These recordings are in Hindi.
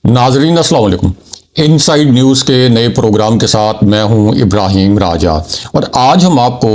नाजरीन अस्सलाम वालेकुम। इनसाइड न्यूज़ के नए प्रोग्राम के साथ मैं हूं इब्राहिम राजा और आज हम आपको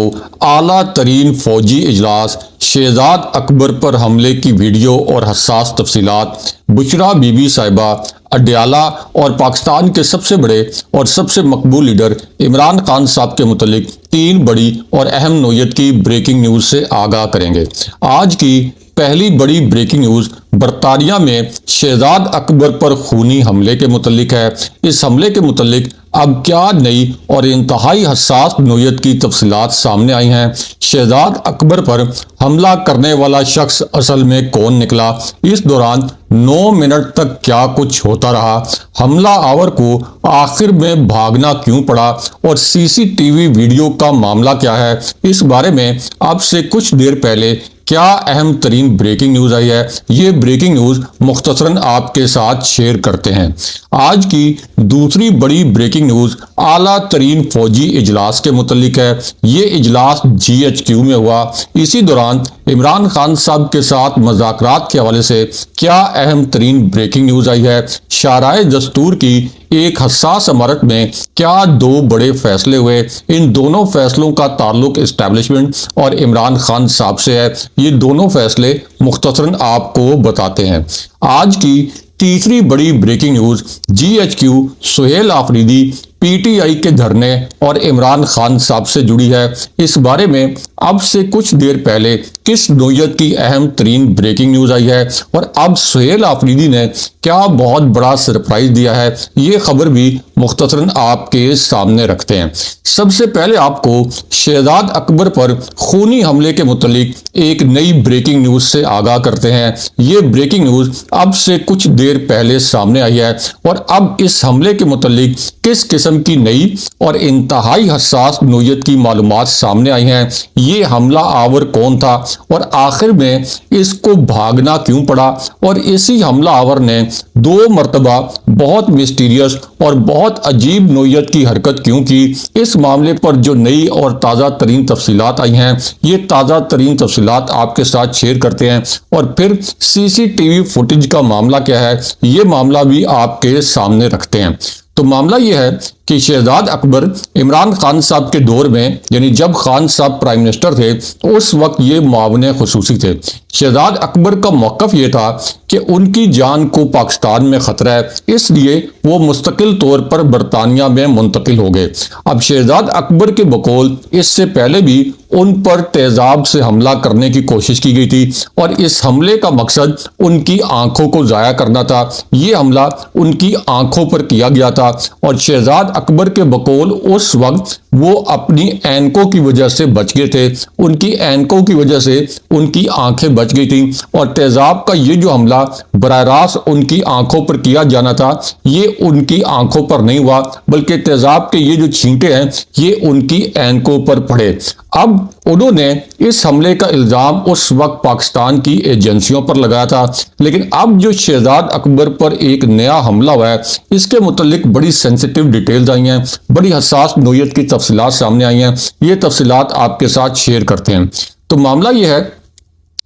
आला तरीन फौजी इजलास, शहजाद अकबर पर हमले की वीडियो और हसास तफसीलात, बुशरा बीबी साहिबा, अडयाला और पाकिस्तान के सबसे बड़े और सबसे मकबूल लीडर इमरान खान साहब के मुतलिक तीन बड़ी और अहम नोयत की ब्रेकिंग न्यूज़ से आगाह करेंगे। आज की पहली बड़ी ब्रेकिंग न्यूज़ बरतानिया में शहजाद अकबर पर खूनी हमले के मुतल्लिक है। इस हमले के मुतल्लिक अब क्या नई और इंतहाई हसास नोयत की तफसीलात सामने आई हैं। शहजाद अकबर पर हमला करने वाला शख्स असल में कौन निकला, इस दौरान 9 मिनट तक क्या कुछ होता रहा, हमला आवर को आखिर में भागना क्यों पड़ा और सीसीटीवी वीडियो का मामला क्या है, इस बारे में अब से कुछ देर पहले क्या अहम तरीन ब्रेकिंग न्यूज़ आई है, ये ब्रेकिंग न्यूज़ मुख्तसरन आपके साथ शेयर करते हैं। आज की दूसरी बड़ी ब्रेकिंग न्यूज़ आला तरीन फौजी इजलास के मुतल्लिक है। ये इजलास GHQ में हुआ। इसी दौरान इमरान खान साहब के साथ मुज़ाकरात के हवाले से क्या अहम तरीन ब्रेकिंग न्यूज़ आई है। शाराए दस्तूर की एक हसास इमारत में क्या दो बड़े फैसले हुए, इन दोनों फैसलों का ताल्लुक इस्टेब्लिशमेंट और इमरान खान साहब से है। ये दोनों फैसले मुख्तसरन आपको बताते हैं। आज की तीसरी बड़ी breaking news GHQ Suhail Afridi PTI के धरने और इमरान खान साहब से जुड़ी है। इस बारे में अब से कुछ देर पहले किस नोयत की अहम तरीन ब्रेकिंग न्यूज़ आई है और अब सुहेल आफरीदी ने क्या बहुत बड़ा सरप्राइज दिया है, ये खबर भी मुख्तसरन आपके सामने रखते हैं। सबसे पहले आपको शहजाद अकबर पर खूनी हमले के मुतल्लिक एक नई ब्रेकिंग न्यूज़ से आगाह करते हैं। ये ब्रेकिंग न्यूज़ अब से कुछ देर पहले सामने आई है और अब इस हमले के मुतल्लिक किस किस्म की नई और इंतहाई हसास नोयत की मालूमात सामने आई हैं। ये हमला आवर कौन था और आखिर में इसको भागना क्यों पड़ा और इसी हमला आवर ने 2 मरतबा बहुत मिस्टीरियस और बहुत अजीब नोयत की हरकत क्यों की। इस मामले पर जो नई और ताज़ा तरीन तफसीलात आई हैं, ये ताज़ा तरीन तफसीलात आपके साथ शेयर करते हैं और फिर CCTV फुटेज का मामला क्या है, ये मामला भी आपके सामने रखते हैं। तो मामला यह है कि शहजाद अकबर इमरान खान साहब के दौर में, यानी जब खान साहब प्राइम मिनिस्टर थे, उस वक्त ये मुआविन खुसूसी थे। शहजाद अकबर का मौक़िफ़ ये था कि उनकी जान को पाकिस्तान में ख़तरा है, इसलिए वो मुस्तकिल तौर पर बरतानिया में मुंतकिल हो गए। अब शहजाद अकबर के बकौल इससे पहले भी उन पर तेज़ाब से हमला करने की कोशिश की गई थी और इस हमले का मकसद उनकी आंखों को ज़ाया करना था। ये हमला उनकी आंखों पर किया गया था और शहजाद अकबर के बकौल उस वक्त वो अपनी ऐनकों की वजह से बच गए थे। उनकी ऐनकों की वजह से उनकी आंखें बच गई थी और तेज़ाब का ये जो हमला बराह रास्त उनकी आंखों पर किया जाना था, ये उनकी आंखों पर नहीं हुआ, बल्कि तेज़ाब के ये जो छींटे हैं ये उनकी ऐनकों पर पड़े। अब उन्होंने इस हमले का इल्ज़ाम उस वक्त पाकिस्तान की एजेंसियों पर लगाया था, लेकिन अब जो शहजाद अकबर पर एक नया हमला हुआ है, इसके मुतल्लिक बड़ी सेंसिटिव डिटेल्स आई हैं, बड़ी हसास नोयत की तफसीलात सामने आई हैं। ये तफसीलात आपके साथ शेयर करते हैं। तो मामला ये है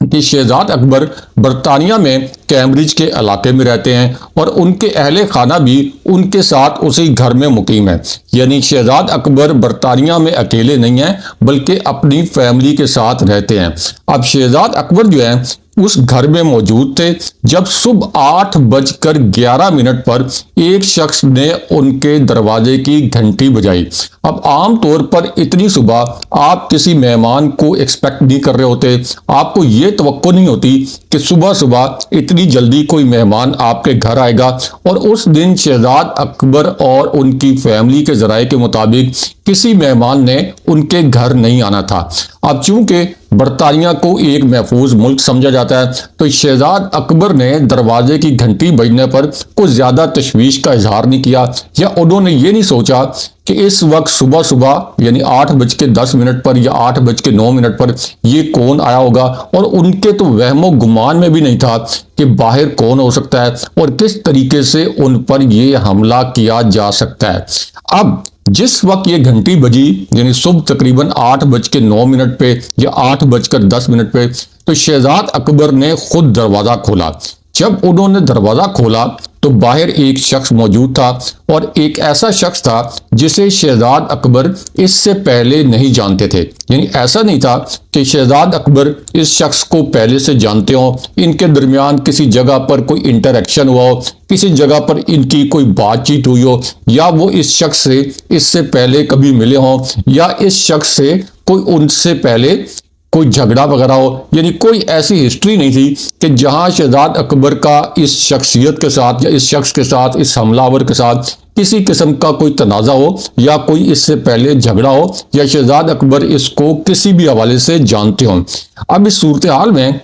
कि शहजाद अकबर बरतानिया में कैम्ब्रिज के इलाके में रहते हैं और उनके अहले खाना भी उनके साथ उसी घर में मुकीम है। यानी शहजाद अकबर बरतानिया में अकेले नहीं हैं, बल्कि अपनी फैमिली के साथ रहते हैं। अब शहजाद अकबर जो है उस घर में मौजूद थे जब सुबह 8:11 पर एक शख्स ने उनके दरवाजे की घंटी बजाई। अब आम तौर पर इतनी सुबह आप किसी मेहमान को एक्सपेक्ट नहीं कर रहे होते, आपको ये तवक्को नहीं होती कि सुबह सुबह इतनी जल्दी कोई मेहमान आपके घर आएगा। और उस दिन शहजाद अकबर और उनकी फैमिली के ज़राए के मुताबिक किसी मेहमान ने उनके घर नहीं आना था। अब चूंकि बरतानिया को एक महफूज मुल्क समझा जाता है, तो शहजाद अकबर ने दरवाजे की घंटी बजने पर कुछ ज़्यादा तशवीश का इजहार नहीं किया, या उन्होंने ये नहीं सोचा कि इस वक्त सुबह सुबह यानी 8:10 पर या 8:09 पर ये कौन आया होगा। और उनके तो वहमो गुमान में भी नहीं था कि बाहर कौन हो सकता है और किस तरीके से उन पर ये हमला किया जा सकता है। अब जिस वक्त ये घंटी बजी, यानी सुबह तकरीबन 8:09 पे या 8:10 पे, तो शहजाद अकबर ने खुद दरवाज़ा खोला। जब उन्होंने दरवाज़ा खोला तो बाहर एक शख्स मौजूद था और एक ऐसा शख्स था जिसे शहजाद अकबर इससे पहले नहीं जानते थे। यानी ऐसा नहीं था कि शहजाद अकबर इस शख्स को पहले से जानते हो, इनके दरमियान किसी जगह पर कोई इंटरेक्शन हुआ हो, किसी जगह पर इनकी कोई बातचीत हुई हो, या वो इस शख्स से इससे पहले कभी मिले हों, या इस शख्स से कोई उनसे पहले कोई झगड़ा वगैरह हो। यानी कोई ऐसी हिस्ट्री नहीं थी कि जहां शहजाद अकबर का इस शख्सियत के साथ या इस शख्स के साथ, इस हमलावर के साथ किसी किस्म का कोई तनाज़ा हो, या कोई इससे पहले झगड़ा हो, या शहजाद अकबर इसको किसी भी हवाले से जानते हों। अब इस सूरत हाल में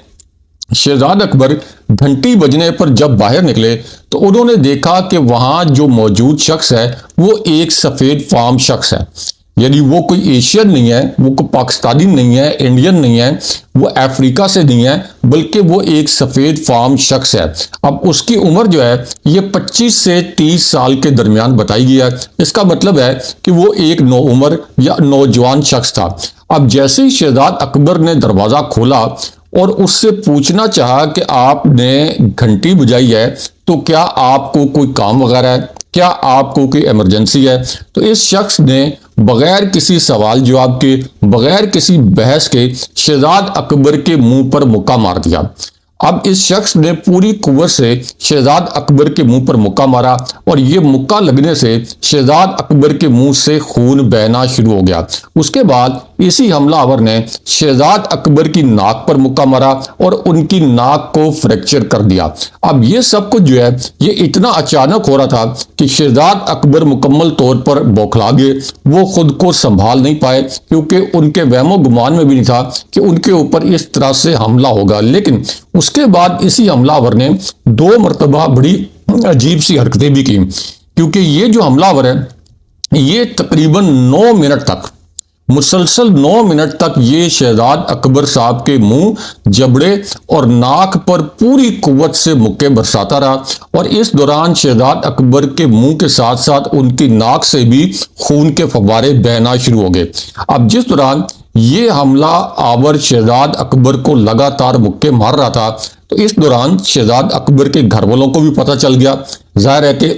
शहजाद अकबर घंटी बजने पर जब बाहर निकले तो उन्होंने देखा कि वहां जो मौजूद शख्स है वो एक सफेद फार्म शख्स है। यानी वो कोई एशियन नहीं है, वो कोई पाकिस्तानी नहीं है, इंडियन नहीं है, वो अफ्रीका से नहीं है, बल्कि वो एक सफेद फार्म शख्स है। अब उसकी उम्र जो है ये 25 से 30 साल के दरमियान बताई गई है। इसका मतलब है कि वो एक नौउम्र या नौजवान शख्स था। अब जैसे ही शहजाद अकबर ने दरवाजा खोला और उससे पूछना चाहा कि आपने घंटी बजाई है तो क्या आपको कोई काम वगैरह है, क्या आपको कोई इमरजेंसी है, तो इस शख्स ने बगैर किसी सवाल जवाब के, बगैर किसी बहस के शहजाद अकबर के मुंह पर मुक्का मार दिया। अब इस शख्स ने पूरी कुव्वत से शहजाद अकबर के मुंह पर मुक्का मारा और ये मुक्का लगने से शहजाद अकबर के मुंह से खून बहना शुरू हो गया। उसके बाद इसी हमलावर ने शहजाद अकबर की नाक पर मुक्का मारा और उनकी नाक को फ्रैक्चर कर दिया। अब ये सब कुछ जो है ये इतना अचानक हो रहा था कि शहजाद अकबर मुकम्मल तौर पर बौखला गए। वो खुद को संभाल नहीं पाए क्योंकि उनके वहमो गुमान में भी नहीं था कि उनके ऊपर इस तरह से हमला होगा। लेकिन उसके बाद इसी हमलावर ने 2 मरतबा बड़ी अजीब सी हरकतें भी की, क्योंकि ये जो हमलावर है ये तकरीबन 9 मिनट तक, मुसलसल 9 मिनट तक ये शहजाद अकबर साहब के मुंह, जबड़े और नाक पर पूरी कुव्वत से मुक्के बरसाता रहा और इस दौरान शहजाद अकबर के मुंह के साथ साथ उनकी नाक से भी खून के फव्वारे बहना शुरू हो गए। अब जिस दौरान ये हमला आवर शहजाद अकबर को लगातार मुक्के मार रहा था तो इस दौरान शहजाद अकबर के घर वालों को भी पता चल गया। जाहिर है कि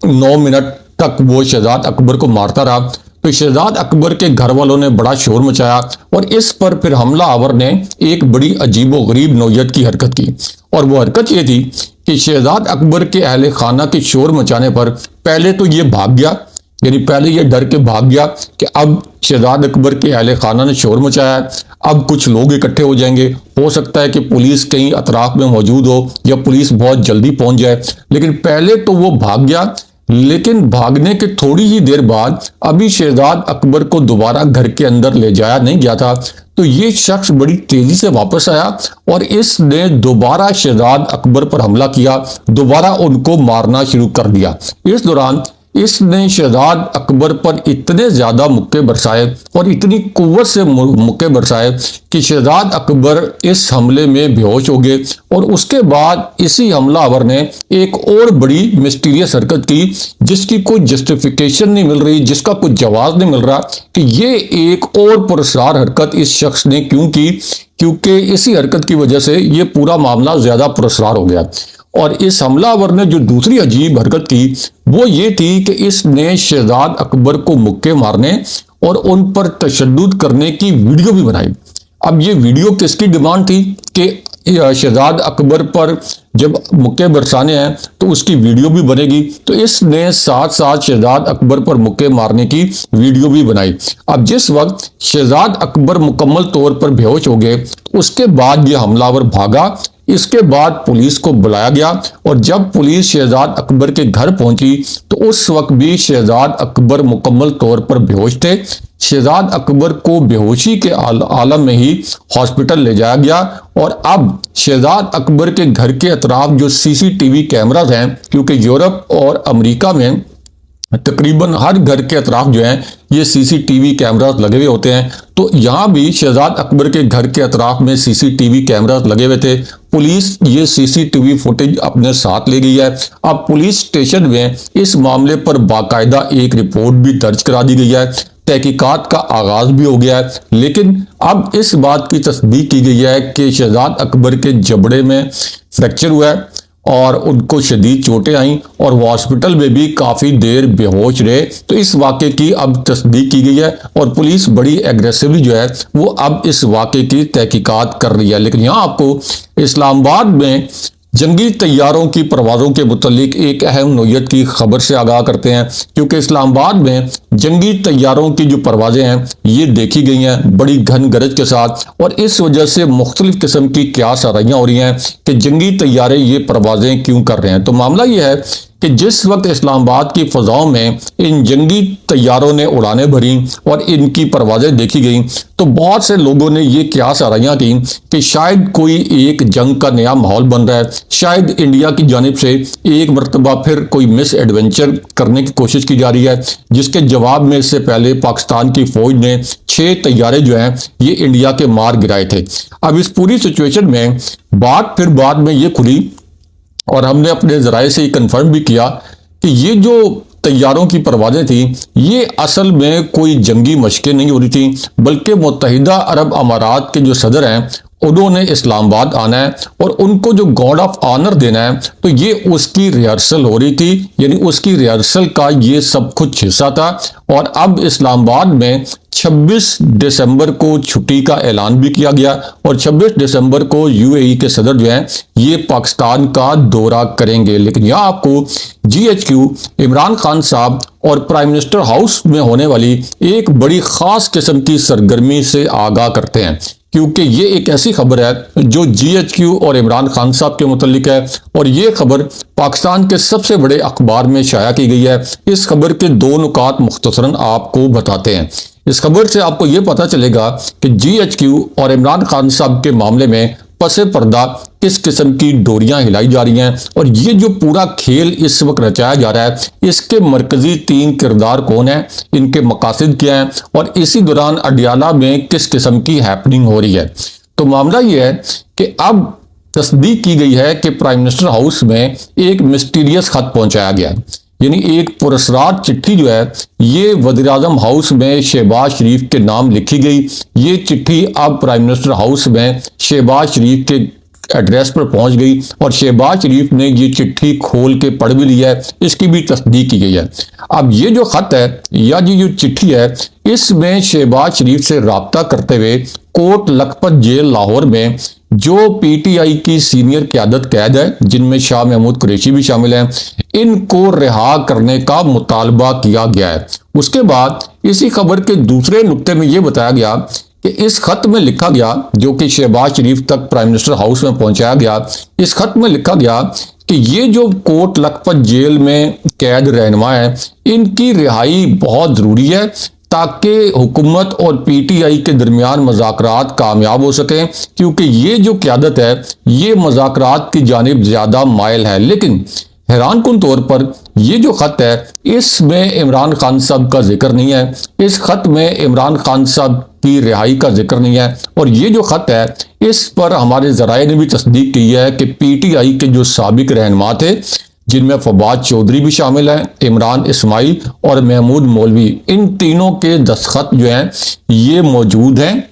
9 मिनट तक वो शहजाद अकबर को मारता रहा तो शहजाद अकबर के घर वालों ने बड़ा शोर मचाया और इस पर फिर हमला आवर ने एक बड़ी अजीबो गरीब नौयत की हरकत की। और वो हरकत ये थी कि शहजाद अकबर के अहले खाना के शोर मचाने पर पहले तो ये भाग गया, यानी पहले ये डर के भाग गया कि अब शहजाद अकबर के अहले खाना ने शोर मचाया, अब कुछ लोग इकट्ठे हो जाएंगे, हो सकता है कि पुलिस कहीं अतराफ में मौजूद हो या पुलिस बहुत जल्दी पहुंच जाए। लेकिन पहले तो वो भाग गया, लेकिन भागने के थोड़ी ही देर बाद अभी शहजाद अकबर को दोबारा घर के अंदर ले जाया नहीं गया था तो ये शख्स बड़ी तेजी से वापस आया और इसने दोबारा शहजाद अकबर पर हमला किया, दोबारा उनको मारना शुरू कर दिया। इस दौरान इसने शहजाद अकबर पर इतने ज्यादा मुक्के बरसाए और इतनी कुव्वत से मुक्के बरसाए कि शहजाद अकबर इस हमले में बेहोश हो गए। और उसके बाद इसी हमलावर ने एक और बड़ी मिस्टीरियस हरकत की जिसकी कोई जस्टिफिकेशन नहीं मिल रही, जिसका कोई जवाब नहीं मिल रहा कि ये एक और पुरस्कार हरकत इस शख्स ने क्यों की, क्योंकि इसी हरकत की वजह से ये पूरा मामला ज्यादा पुरस्कार हो गया। और इस हमलावर ने जो दूसरी अजीब हरकत की वो ये थी कि इसने शहजाद अकबर को मुक्के मारने और उन पर तशद्दुद करने की वीडियो भी बनाई। अब ये वीडियो किसकी डिमांड थी कि शहजाद अकबर पर जब मुक्के बरसाने हैं तो उसकी वीडियो भी बनेगी, तो इसने साथ साथ शहजाद अकबर पर मुक्के मारने की वीडियो भी बनाई। अब जिस वक्त शहजाद अकबर मुकम्मल तौर पर बेहोश हो गए उसके बाद ये हमलावर भागा। इसके बाद पुलिस को बुलाया गया और जब पुलिस शहजाद अकबर के घर पहुंची तो उस वक्त भी शहजाद अकबर मुकम्मल तौर पर बेहोश थे। शहजाद अकबर को बेहोशी के आलम में ही हॉस्पिटल ले जाया गया और अब शहजाद अकबर के घर के अतराफ जो सीसीटीवी कैमरास हैं, क्योंकि यूरोप और अमेरिका में तकरीबन हर घर के अतराफ जो है ये सीसीटीवी कैमरास लगे हुए होते हैं, तो यहाँ भी शहजाद अकबर के घर के अतराफ में सीसीटीवी कैमरास लगे हुए थे। पुलिस ये सीसीटीवी फुटेज अपने साथ ले गई है। अब पुलिस स्टेशन में इस मामले पर बाकायदा एक रिपोर्ट भी दर्ज करा दी गई है, तहकीकात का आगाज भी हो गया है। लेकिन अब इस बात की तस्दीक की गई है कि शहजाद अकबर के जबड़े में फ्रैक्चर हुआ है और उनको शदीद चोटें आईं और वो हॉस्पिटल में भी काफ़ी देर बेहोश रहे। तो इस वाक़े की अब तस्दीक की गई है और पुलिस बड़ी एग्रेसिवली जो है वो अब इस वाक़े की तहकीकात कर रही है। लेकिन यहाँ आपको इस्लामाबाद में जंगी तैयारों की परवाज़ों के मुतालिक एक अहम नोयत की खबर से आगाह करते हैं, क्योंकि इस्लामाबाद में जंगी तैयारों की जो परवाज़ें हैं ये देखी गई हैं बड़ी घन गरज के साथ, और इस वजह से मुख्तलिफ किस्म की क्या साराइयाँ हो रही हैं कि जंगी तैयारे ये परवाज़ें क्यों कर रहे हैं। तो मामला ये है कि जिस वक्त इस्लामाबाद की फ़ज़ाओं में इन जंगी तैयारों ने उड़ानें भरी और इनकी परवाज़ें देखी गई, तो बहुत से लोगों ने ये क्या साराइयाँ की कि शायद कोई एक जंग का नया माहौल बन रहा है, शायद इंडिया की जानिब से एक मरतबा फिर कोई मिस एडवेंचर करने की कोशिश की जा रही है, जिसके जवाब में इससे पहले पाकिस्तान की फ़ौज ने 6 तैयारे जो हैं ये इंडिया के मार गिराए थे। अब इस पूरी सिचुएशन में बात फिर बाद में ये खुली और हमने अपने ज़राए से कंफर्म भी किया कि ये जो तैयारों की परवाज़ें थी ये असल में कोई जंगी मशकें नहीं हो रही थी, बल्कि मुत्तहिदा अरब अमारात के जो सदर हैं उन्होंने इस्लामाबाद आना है और उनको जो गार्ड ऑफ ऑनर देना है, तो ये उसकी रिहर्सल हो रही थी, यानी उसकी रिहर्सल का ये सब कुछ हिस्सा था। और अब इस्लामाबाद में 26 दिसंबर को छुट्टी का ऐलान भी किया गया और 26 दिसंबर को यूएई के सदर जो हैं ये पाकिस्तान का दौरा करेंगे। लेकिन यहाँ आपको जीएचक्यू इमरान खान साहब और प्राइम मिनिस्टर हाउस में होने वाली एक बड़ी खास किस्म की सरगर्मी से आगाह करते हैं, क्योंकि ये एक ऐसी खबर है जो जीएचक्यू और इमरान खान साहब के मुतालिक है और ये खबर पाकिस्तान के सबसे बड़े अखबार में शाया की गई है। इस खबर के 2 नुकात मुख्तसरन आपको बताते हैं। इस खबर से आपको ये पता चलेगा कि जीएचक्यू और इमरान खान साहब के मामले में पसे पर्दा किस किस्म की डोरियां हिलाई जा रही हैं और ये जो पूरा खेल इस वक्त रचाया जा रहा है इसके मरकजी 3 किरदार कौन है, इनके मकासद क्या हैं और इसी दौरान अडियाला में किस किस्म की हैपनिंग हो रही है। तो मामला ये है कि अब तस्दीक की गई है कि प्राइम मिनिस्टर हाउस में एक मिस्टीरियस खत पहुंचाया गया है, यानी एक पुरस्कार चिट्ठी जो है ये वज़ीर आज़म हाउस में शहबाज शरीफ के नाम लिखी गई। ये चिट्ठी अब प्राइम मिनिस्टर हाउस में शहबाज शरीफ के एड्रेस पर पहुंच गई और शहबाज शरीफ ने ये चिट्ठी खोल के पढ़ भी लिया है, इसकी भी तस्दीक की गई है। अब ये जो खत है या ये जो चिट्ठी है इसमें शहबाज शरीफ से रब्ता करते हुए कोट लखपत जेल लाहौर में जो पीटीआई की सीनियर क़यादत कैद है, जिनमें शाह महमूद कुरैशी भी शामिल हैं, इनको रिहा करने का मुतालबा किया गया है। उसके बाद इसी खबर के दूसरे नुक्ते में यह बताया गया कि इस खत में लिखा गया, जो कि शहबाज शरीफ तक प्राइम मिनिस्टर हाउस में पहुंचाया गया, इस खत में लिखा गया कि ये जो कोट लखपत जेल में कैद रहनुमा है इनकी रिहाई बहुत ज़रूरी है ताकि हुकूमत और पीटीआई के दरमियान मज़ाकरात कामयाब हो सकें, क्योंकि ये जो क़यादत है ये मज़ाकरात की जानिब ज़्यादा माइल है। लेकिन हैरान कुन तौर पर ये जो ख़त है इसमें इमरान खान साहब का जिक्र नहीं है, इस ख़त में इमरान खान साहब की रिहाई का जिक्र नहीं है। और ये जो ख़त है इस पर हमारे ज़राए ने भी तस्दीक की है कि पीटीआई के जो साबिक रहनुमा थे, जिनमें फवाद चौधरी भी शामिल हैं, इमरान इस्माइल और महमूद मौलवी, इन तीनों के दस्तखत जो हैं ये मौजूद हैं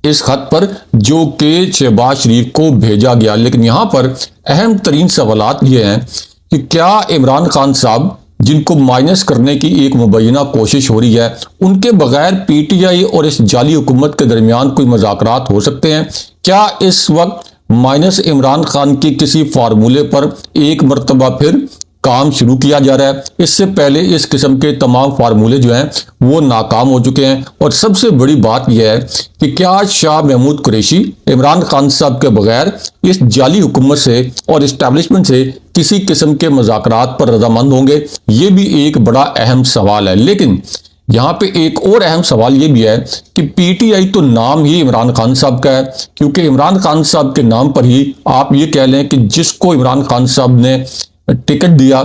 इस खत पर, जो कि शहबाज शरीफ को भेजा गया। लेकिन यहाँ पर अहम तरीन सवालात ये हैं कि क्या इमरान खान साहब, जिनको माइनस करने की एक मुबैना कोशिश हो रही है, उनके बगैर पीटीआई और इस जाली हुकूमत के दरमियान कोई मज़ाकरात हो सकते हैं? क्या इस वक्त माइनस इमरान खान की किसी फार्मूले पर एक मरतबा फिर काम शुरू किया जा रहा है? इससे पहले इस किस्म के तमाम फार्मूले जो हैं वो नाकाम हो चुके हैं। और सबसे बड़ी बात यह है कि क्या शाह महमूद कुरैशी इमरान खान साहब के बगैर इस जाली हुकूमत से और इस्टेब्लिशमेंट से किसी किस्म के मज़ाकरात पर रजामंद होंगे? ये भी एक बड़ा अहम सवाल है। लेकिन यहाँ पे एक और अहम सवाल ये भी है कि पीटीआई तो नाम ही इमरान खान साहब का है, क्योंकि इमरान खान साहब के नाम पर ही आप ये कह लें कि जिसको इमरान खान साहब ने टिकट दिया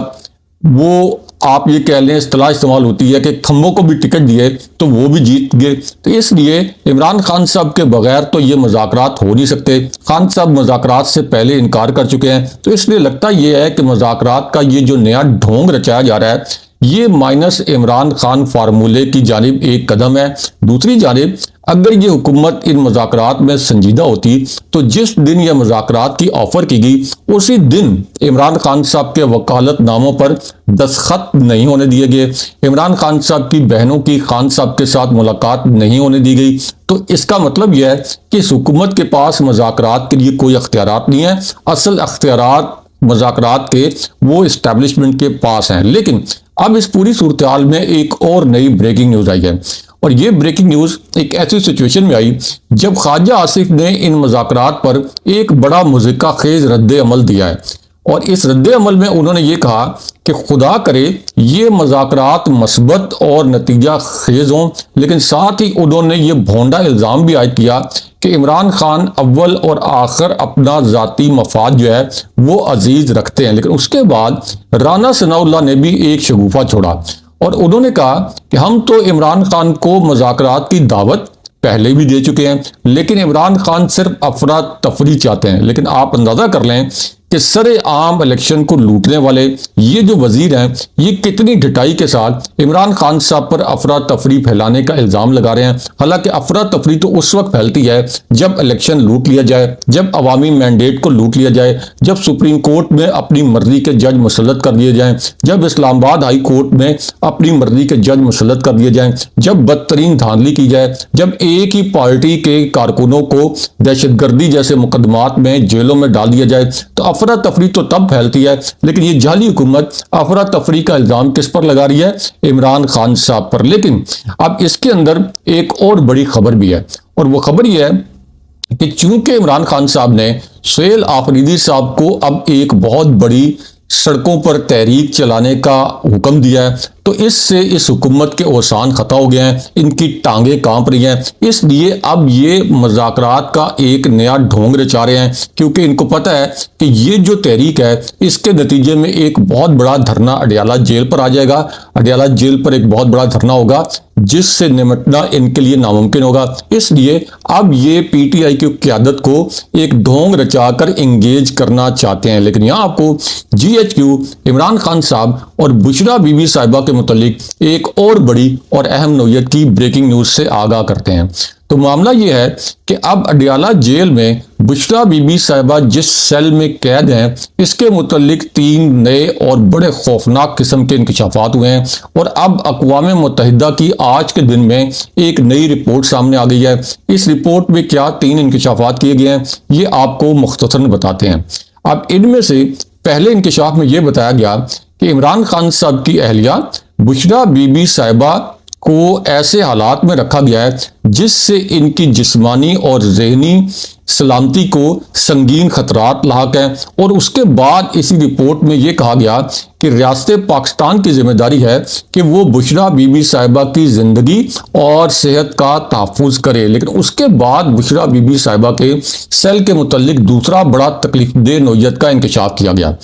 वो, आप ये कह लें इस्तेलाह इस्तेमाल होती है कि खम्बों को भी टिकट दिए तो वो भी जीत गए। तो इसलिए इमरान खान साहब के बगैर तो ये मज़ाकरात हो नहीं सकते। खान साहब मज़ाकरात से पहले इनकार कर चुके हैं, तो इसलिए लगता ये है कि मज़ाकरात का ये जो नया ढोंग रचाया जा रहा है ये माइनस इमरान खान फार्मूले की जानिब एक कदम है। दूसरी जानिब अगर ये हुकूमत इन मुज़ाकरात में संजीदा होती तो जिस दिन यह मुज़ाकरात की ऑफ़र की गई उसी दिन इमरान खान साहब के वकालतनामों पर दस्तखत नहीं होने दिए गए, इमरान खान साहब की बहनों की खान साहब के साथ मुलाकात नहीं होने दी गई। तो इसका मतलब यह है कि इस हुकूमत के पास मुज़ाकरात के लिए कोई अख्तियारात नहीं है। असल अख्तियारात मुज़ाकरात के वो इस्टेब्लिशमेंट के पास हैं। लेकिन अब इस पूरी सूरत हाल में एक और नई ब्रेकिंग न्यूज़ आई है, और ये ब्रेकिंग न्यूज़ एक ऐसी सिचुएशन में आई जब ख्वाजा आसिफ ने इन मुज़ाकरात पर एक बड़ा मुज़क्का खेज रद्द अमल दिया है। और इस रद्द अमल में उन्होंने ये कहा कि खुदा करे ये मुज़ाकरात मस्बत और नतीजा खेज हों, लेकिन साथ ही उन्होंने ये भोंडा इल्ज़ाम भी आयद किया कि इमरान खान अव्वल और आखिर अपना ज़ाती मफाद जो है वो अजीज़ रखते हैं। लेकिन उसके बाद राना सनाउल्लाह ने भी एक शगुफा छोड़ा और उन्होंने कहा कि हम तो इमरान खान को मुज़ाकरात की दावत पहले भी दे चुके हैं, लेकिन इमरान खान सिर्फ अफरा तफरी चाहते हैं। लेकिन आप अंदाज़ा कर लें कि सरे आम इलेक्शन को लूटने वाले ये जो वजीर हैं ये कितनी ढिठाई के साथ इमरान खान साहब पर अफरा तफरी फैलाने का इल्ज़ाम लगा रहे हैं। हालांकि अफरा तफरी तो उस वक्त फैलती है जब इलेक्शन लूट लिया जाए, जब अवामी मैंडेट को लूट लिया जाए, जब सुप्रीम कोर्ट में अपनी मर्जी के जज मुसल्लत कर दिए जाएं, जब इस्लामाबाद हाई कोर्ट में अपनी मर्जी के जज मुसल्लत कर दिए जाएं, जब बदतरीन धांधली की जाए, जब एक ही पार्टी के कारकुनों को दहशतगर्दी जैसे मुकदमात में जेलों में डाल दिया जाए। तो अफरा तफरी तो तब फैलती है। लेकिन ये जाली हुकूमत अफरा तफरी का इल्जाम किस पर लगा रही है? इमरान खान साहब पर। लेकिन अब इसके अंदर एक और बड़ी खबर भी है, और वो खबर ये है कि चूंकि इमरान खान साहब ने सुहेल आफरीदी साहब को अब एक बहुत बड़ी सड़कों पर तहरीक चलाने का हुक्म दिया है, तो इससे इस हुकूमत के ओसान खता हो गए हैं, इनकी टांगे कांप रही हैं। इसलिए अब ये मुज़ाकरात का एक नया ढोंग रचा रहे हैं, क्योंकि इनको पता है कि ये जो तहरीक है इसके नतीजे में एक बहुत बड़ा धरना अडयाला जेल पर आ जाएगा। अडयाला जेल पर एक बहुत बड़ा धरना होगा जिससे निपटना इनके लिए नामुमकिन होगा। इसलिए अब ये पीटीआई की क़यादत को एक ढोंग रचाकर इंगेज करना चाहते हैं। लेकिन यहाँ आपको जीएचक्यू इमरान खान साहब और बुशरा बीबी साहिबा के मुतालिक एक और बड़ी और अहम नौयत की ब्रेकिंग न्यूज़ से आगाह करते हैं। तो मामला ये है कि अब अडयाला जेल में बुशरा बीबी साहिबा जिस सेल में कैद हैं इसके मुतालिक 3 नए और बड़े खौफनाक किस्म के इंकशाफात हुए हैं। और अब अक़वाम मुत्तहिदा की आज के दिन में एक नई रिपोर्ट सामने आ गई है। इस रिपोर्ट में क्या 3 इंकशाफात किए गए हैं ये आपको मुख्तसरन बताते हैं। अब इनमें से पहले इंकशाफ में यह बताया गया कि इमरान खान साहब की अहलिया बुशरा बीबी साहिबा को ऐसे हालात में रखा गया है जिससे इनकी जिस्मानी और ज़हनी सलामती को संगीन खतरात लाक हैं। और उसके बाद इसी रिपोर्ट में यह कहा गया कि रियासत पाकिस्तान की जिम्मेदारी है कि वो बुशरा बीबी साहिबा की ज़िंदगी और सेहत का तहफ़्फ़ुज़ करे। लेकिन उसके बाद बुशरा बीबी साहिबा के सेल के मुतल्लिक दूसरा बड़ा तकलीफदेह नौयत का इंकशाफ किया गया।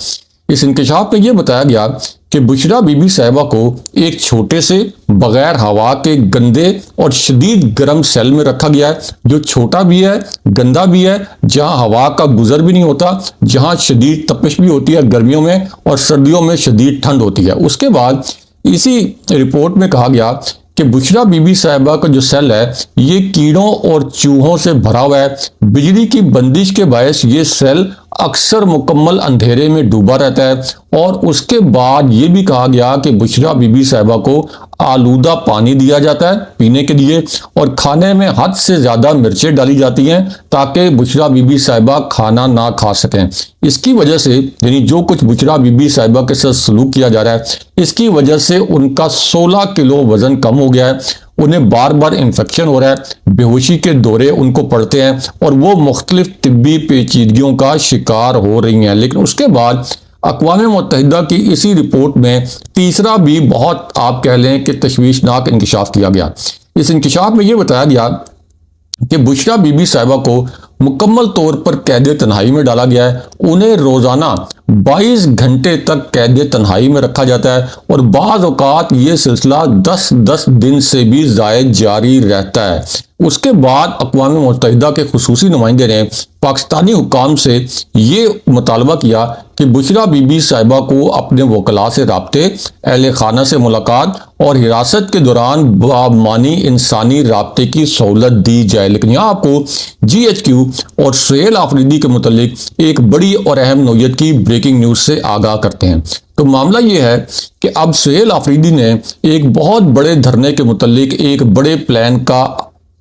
इस इंकशाफ में यह बताया गया कि बुशरा बीबी साहिबा को एक छोटे से बगैर हवा के गंदे और शदीद गर्म सेल में रखा गया है, जो छोटा भी है, गंदा भी है, जहां हवा का गुजर भी नहीं होता, जहां शदीद तपिश भी होती है गर्मियों में और सर्दियों में शदीद ठंड होती है। उसके बाद इसी रिपोर्ट में कहा गया कि बुशरा बीबी साहिबा का जो सेल है ये कीड़ों और चूहों से भरा हुआ है। बिजली की बंदिश के बायस ये सेल अक्सर मुकम्मल अंधेरे में डूबा रहता है। और उसके बाद ये भी कहा गया कि बुशरा बीबी साहिबा को आलूदा पानी दिया जाता है पीने के लिए, और खाने में हद से ज़्यादा मिर्चें डाली जाती हैं ताकि बुशरा बीबी साहिबा खाना ना खा सकें। इसकी वजह से यानी जो कुछ बुशरा बीबी साहिबा के साथ सलूक किया जा रहा है इसकी वजह से उनका 16 किलो वज़न कम हो गया है। उन्हें बार बार इन्फेक्शन हो रहा है, बेहोशी के दौरे उनको पड़ते हैं और वो मुख्तलिफ तिब्बी पेचीदगियों का शिकार हो रही हैं। लेकिन उसके बाद अक़वाम मुत्तहिदा की इसी रिपोर्ट में तीसरा भी बहुत आप कह लें कि तशवीशनाक इंकशाफ किया गया। इस इंकशाफ में ये बताया गया कि बुशरा बीबी साहिबा को मुकम्मल तौर पर कैद तन्हाई में डाला गया है। उन्हें रोज़ाना 22 घंटे तक कैद तन्हाई में रखा जाता है और बाज़ औक़ात ये सिलसिला 10-10 दिन से भी ज़ायद जारी रहता है। उसके बाद अक़वाम मुत्तहिदा के खुसूसी नुमाइंदे ने पाकिस्तानी हुक्काम से ये मुतालबा किया कि बुशरा बीबी साहिबा को अपने वकला से राब्ते, अहले खाना से मुलाकात और हिरासत के दौरान बामानी इंसानी राब्ते की सहूलत दी जाए। लेकिन यहाँ आपको GHQ और सुहेल आफरीदी के मुतल्लिक एक बड़ी और अहम नौयत की ब्रेकिंग न्यूज़ से आगाह करते हैं। तो मामला ये है कि अब सुहेल आफरीदी ने एक बहुत बड़े धरने के मुतल्लिक एक बड़े प्लान का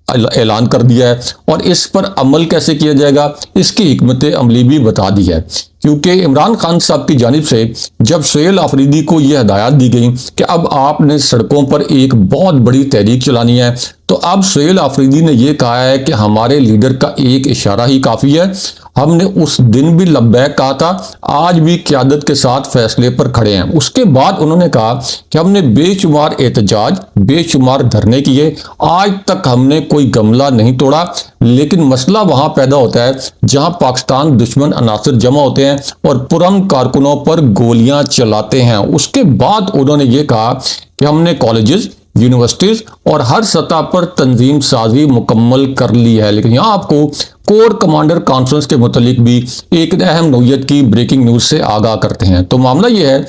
ऐलान कर दिया है और इस पर अमल कैसे किया जाएगा इसकी हिकमत अमली भी बता दी है। क्योंकि इमरान खान साहब की जानिब से जब सुहेल आफरीदी को यह हदायत दी गई कि अब आपने सड़कों पर एक बहुत बड़ी तहरीक चलानी है, तो अब सुहेल आफरीदी ने यह कहा है कि हमारे लीडर का एक इशारा ही काफ़ी है। हमने उस दिन भी लब्बैक कहा था, आज भी क़यादत के साथ फैसले पर खड़े हैं। उसके बाद उन्होंने कहा कि हमने बेशुमार एहतजाज, बेशुमार धरने किए, आज तक हमने कोई गमला नहीं तोड़ा। लेकिन मसला वहां पैदा होता है जहां पाकिस्तान दुश्मन अनासर जमा होते हैं और पुरअमन कारकुनों पर गोलियां चलाते हैं। उसके बाद उन्होंने ये कहा कि हमने कॉलेजेस, यूनिवर्सिटीज और हर सतह पर तंजीम साजी मुकम्मल कर ली है। लेकिन यहाँ आपको कोर कमांडर कॉन्फ्रेंस के मुतालिक भी एक अहम नौयत की ब्रेकिंग न्यूज़ से आगाह करते हैं। तो मामला यह है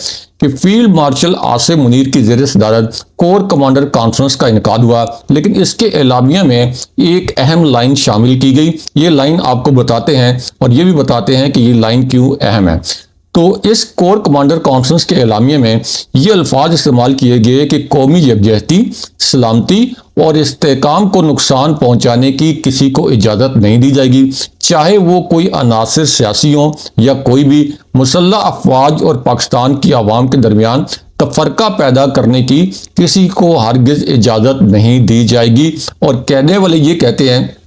कि फील्ड मार्शल आसिम मुनीर की ज़ेर सदारत कोर कमांडर कॉन्फ्रेंस का इनकाद हुआ, लेकिन इसके एलामिया में एक अहम लाइन शामिल की गई। ये लाइन आपको बताते हैं और ये भी बताते हैं कि ये लाइन क्यों अहम है। तो इस कोर कमांडर कॉन्फ्रेंस के एलामिया में ये अल्फाज इस्तेमाल किए गए कि कौमी यकजहती, सलामती और इस्तेहकाम को नुकसान पहुंचाने की किसी को इजाज़त नहीं दी जाएगी, चाहे वो कोई अनासिर सियासी हो या कोई भी मुसल्लह अफवाज, और पाकिस्तान की आवाम के दरमियान तफरका पैदा करने की किसी को हरगिज इजाज़त नहीं दी जाएगी। और कहने वाले ये कहते हैं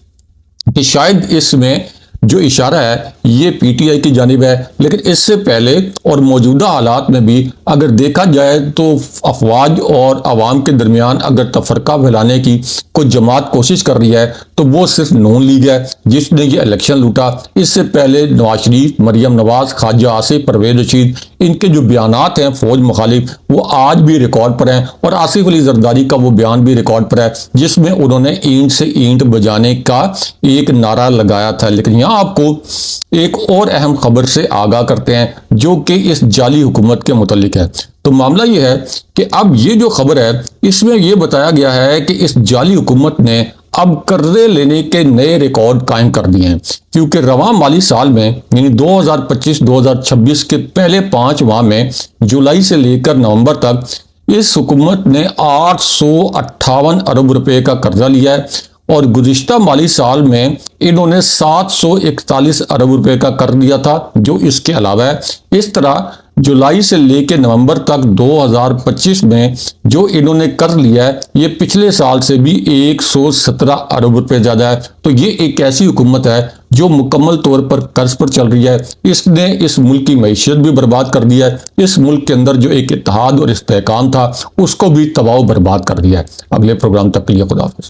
कि शायद इसमें जो इशारा है ये PTI की जानिब है, लेकिन इससे पहले और मौजूदा हालात में भी अगर देखा जाए तो अफवाज और आवाम के दरमियान अगर तफरका फैलाने की कोई जमात कोशिश कर रही है तो वो सिर्फ नून लीग है जिसने ये इलेक्शन लूटा। इससे पहले नवाज शरीफ, मरियम नवाज, ख्वाजा आसिफ, परवेज रशीद, इनके जो बयानात हैं फौज मुखालिफ वो आज भी रिकॉर्ड पर हैं, और आसिफ अली जरदारी का वो बयान भी रिकॉर्ड पर है जिसमें उन्होंने ईंट से ईंट बजाने का एक नारा लगाया था। लेकिन यहाँ आपको एक और अहम खबर से आगाह करते हैं जो कि इस जाली हुकूमत के मुतालिक है। तो मामला यह है कि अब ये जो खबर है इसमें यह बताया गया है कि इस जाली हुकूमत ने अब कर्जे लेने के नए रिकॉर्ड कायम कर दिए हैं, क्योंकि रवां माली साल में यानी 2025-2026 के पहले 5 माह में जुलाई से लेकर नवंबर तक इस हुकूमत ने 858 अरब रुपए का कर्जा लिया है, और गुज़िश्ता माली साल में इन्होंने 741 अरब रुपए का कर दिया था जो इसके अलावा है। इस तरह जुलाई से लेकर नवंबर तक 2025 में जो इन्होंने कर लिया है ये पिछले साल से भी 117 अरब रुपए ज़्यादा है। तो ये एक ऐसी हुकूमत है जो मुकम्मल तौर पर कर्ज पर चल रही है। इसने इस मुल्क की मईशत भी बर्बाद कर दिया है, इस मुल्क के अंदर जो एक इत्तेहाद और इस्तेहकाम था उसको भी तबाह बर्बाद कर दिया है। अगले प्रोग्राम तक के लिए खुदा हाफिज़।